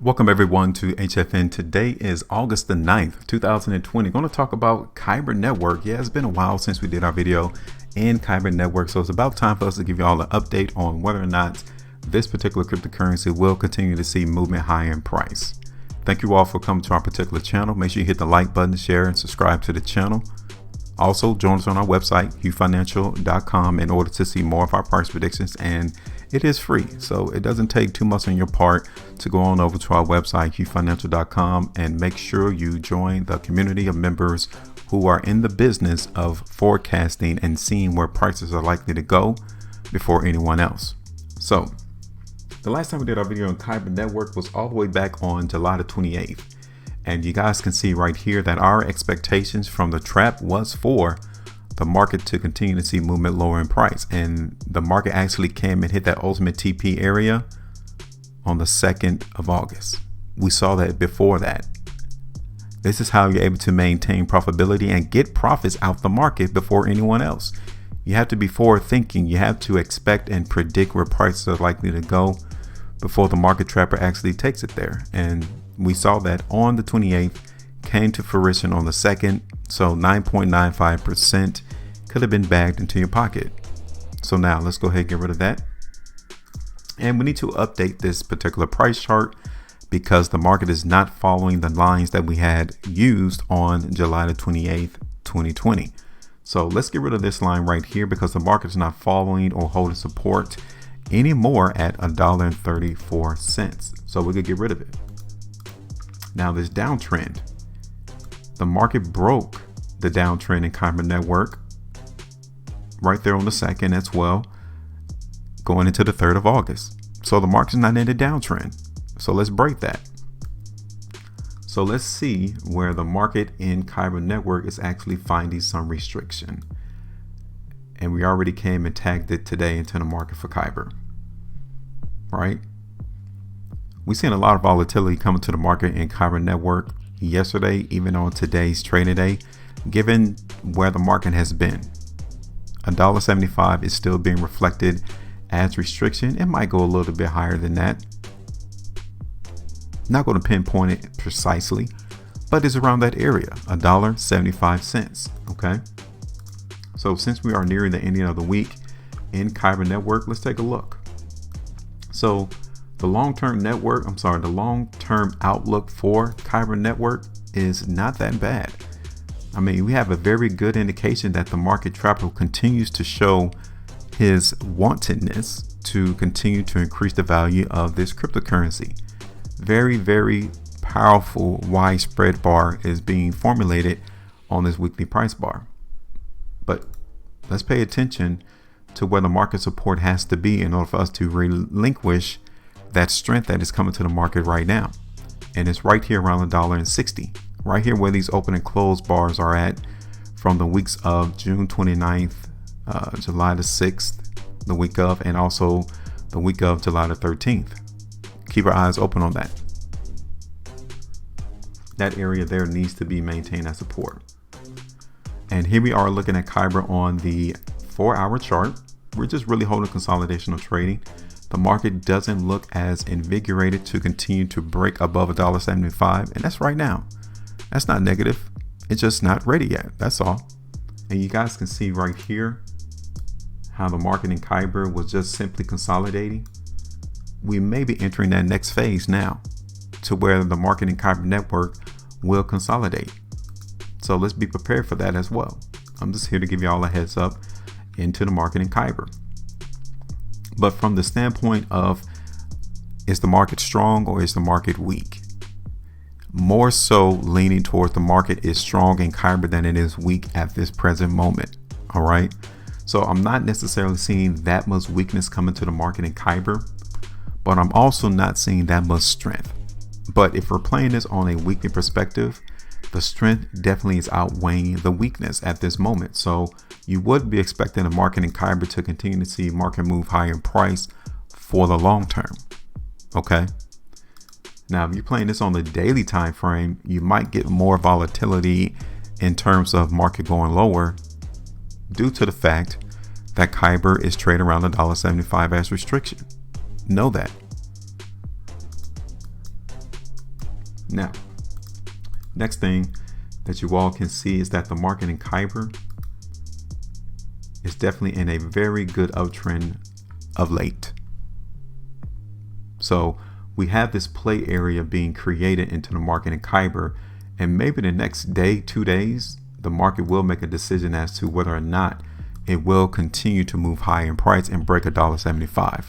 Welcome everyone to HueFin. Today is August the 9th, 2020. Going to talk about Kyber Network. Yeah, it's been a while since we did our video in Kyber Network, so it's about time for us to give you all an update on whether or not this particular cryptocurrency will continue to see movement higher in price. Thank you all for coming to our particular channel. Make sure you hit the like button, share, and subscribe to the channel. Also, join us on our website, HueFinancial.com, in order to see more of our price predictions, and it is free, so it doesn't take too much on your part to go on over to our website, HueFinancial.com, and make sure you join the community of members who are in the business of forecasting and seeing where prices are likely to go before anyone else. So, the last time we did our video on Kyber Network was all the way back on July the 28th. And you guys can see right here that our expectations from the trap was for the market to continue to see movement lower in price. And the market actually came and hit that ultimate TP area on the 2nd of August. We saw that before that. This is how you're able to maintain profitability and get profits out the market before anyone else. You have to be forward thinking. You have to expect and predict where prices are likely to go before the market trapper actually takes it there. And we saw that on the 28th, came to fruition on the 2nd. So 9.95% could have been bagged into your pocket. So now let's go ahead and get rid of that. And we need to update this particular price chart because the market is not following the lines that we had used on July the 28th, 2020. So let's get rid of this line right here because the market is not following or holding support anymore at $1.34. So we could get rid of it. Now this downtrend, the market broke the downtrend in Kyber Network right there on the 2nd as well, going into the 3rd of August. So the market's not in a downtrend. So let's break that. So let's see where the market in Kyber Network is actually finding some restriction. And we already came and tagged it today into the market for Kyber, right? We've seen a lot of volatility coming to the market in Kyber Network yesterday, even on today's trading day, given where the market has been. $1.75 is still being reflected as restriction. It might go a little bit higher than that. Not going to pinpoint it precisely, but it's around that area, $1.75. Okay. So since we are nearing the ending of the week in Kyber Network, let's take a look. So the long-term outlook for Kyber Network is not that bad. I mean, we have a very good indication that the market trapper continues to show his wantedness to continue to increase the value of this cryptocurrency. Very, very powerful widespread bar is being formulated on this weekly price bar. But let's pay attention to where the market support has to be in order for us to relinquish that strength that is coming to the market right now. And it's right here around $1.60, right here where these open and close bars are at from the weeks of June 29th, July the 6th, the week of, and also the week of July the 13th. Keep our eyes open on that. That area there needs to be maintained as support. And here we are looking at Kyber on the 4-hour chart. We're just really holding consolidation of trading. The market doesn't look as invigorated to continue to break above $1.75, and that's right now. That's not negative. It's just not ready yet. That's all. And you guys can see right here how the market in Kyber was just simply consolidating. We may be entering that next phase now to where the market in Kyber Network will consolidate. So let's be prepared for that as well. I'm just here to give you all a heads up into the market in Kyber. But from the standpoint of, is the market strong or is the market weak? More so leaning towards the market is strong in Kyber than it is weak at this present moment. All right. So I'm not necessarily seeing that much weakness coming to the market in Kyber, but I'm also not seeing that much strength. But if we're playing this on a weekly perspective, the strength definitely is outweighing the weakness at this moment. So you would be expecting the market in Kyber to continue to see market move higher in price for the long term. Okay. Now, if you're playing this on the daily time frame, you might get more volatility in terms of market going lower due to the fact that Kyber is trading around $1.75 as restriction. Know that. Now, next thing that you all can see is that the market in Kyber is definitely in a very good uptrend of late. So we have this play area being created into the market in Kyber, and maybe the next day, 2 days, the market will make a decision as to whether or not it will continue to move higher in price and break $1.75.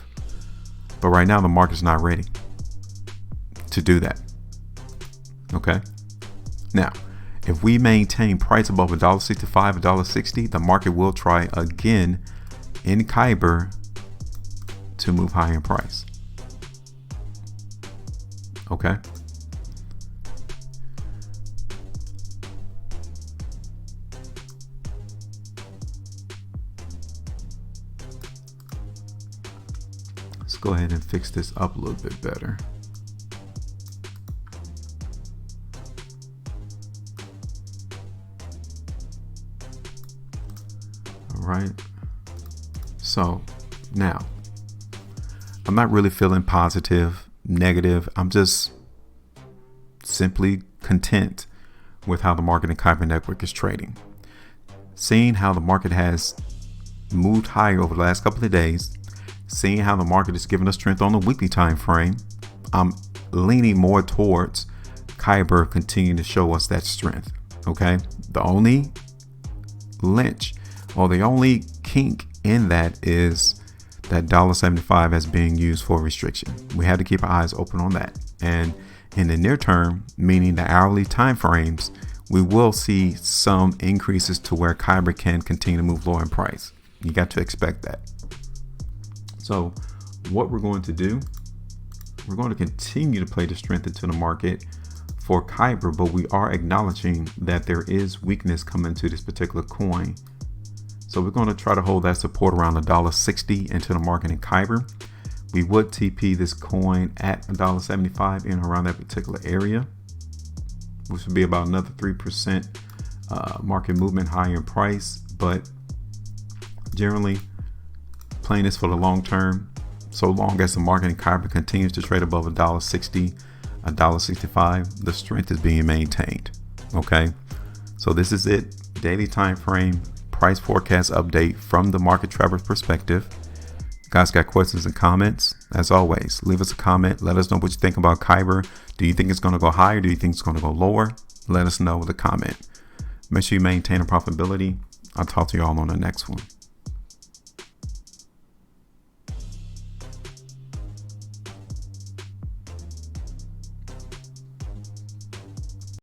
But right now the market's not ready to do that. Okay. Now, if we maintain price above $1.65, $1.60, the market will try again in Kyber to move higher in price. Okay. Let's go ahead and fix this up a little bit better. All right. So now I'm not really feeling positive, negative. I'm just simply content with how the market in Kyber Network is trading. Seeing how the market has moved higher over the last couple of days, seeing how the market is giving us strength on the weekly time frame, I'm leaning more towards Kyber continuing to show us that strength. Okay, the only lynch or the only kink in that is that $1.75 as being used for restriction. We have to keep our eyes open on that. And in the near term, meaning the hourly time frames, we will see some increases to where Kyber can continue to move lower in price. You got to expect that. So what we're going to do, we're going to continue to play the strength into the market for Kyber, but we are acknowledging that there is weakness coming to this particular coin. So we're going to try to hold that support around $1.60 into the market in Kyber. We would TP this coin at $1.75 in around that particular area, which would be about another 3% market movement higher in price. But generally playing this for the long term, so long as the market in Kyber continues to trade above $1.60, $1.65, the strength is being maintained. Okay, so this is it. Daily time frame price forecast update from the market traveler's perspective. Guys, got questions and comments? As always, leave us a comment. Let us know what you think about Kyber. Do you think it's going to go higher? Do you think it's going to go lower? Let us know with a comment. Make sure you maintain a profitability. I'll talk to you all on the next one.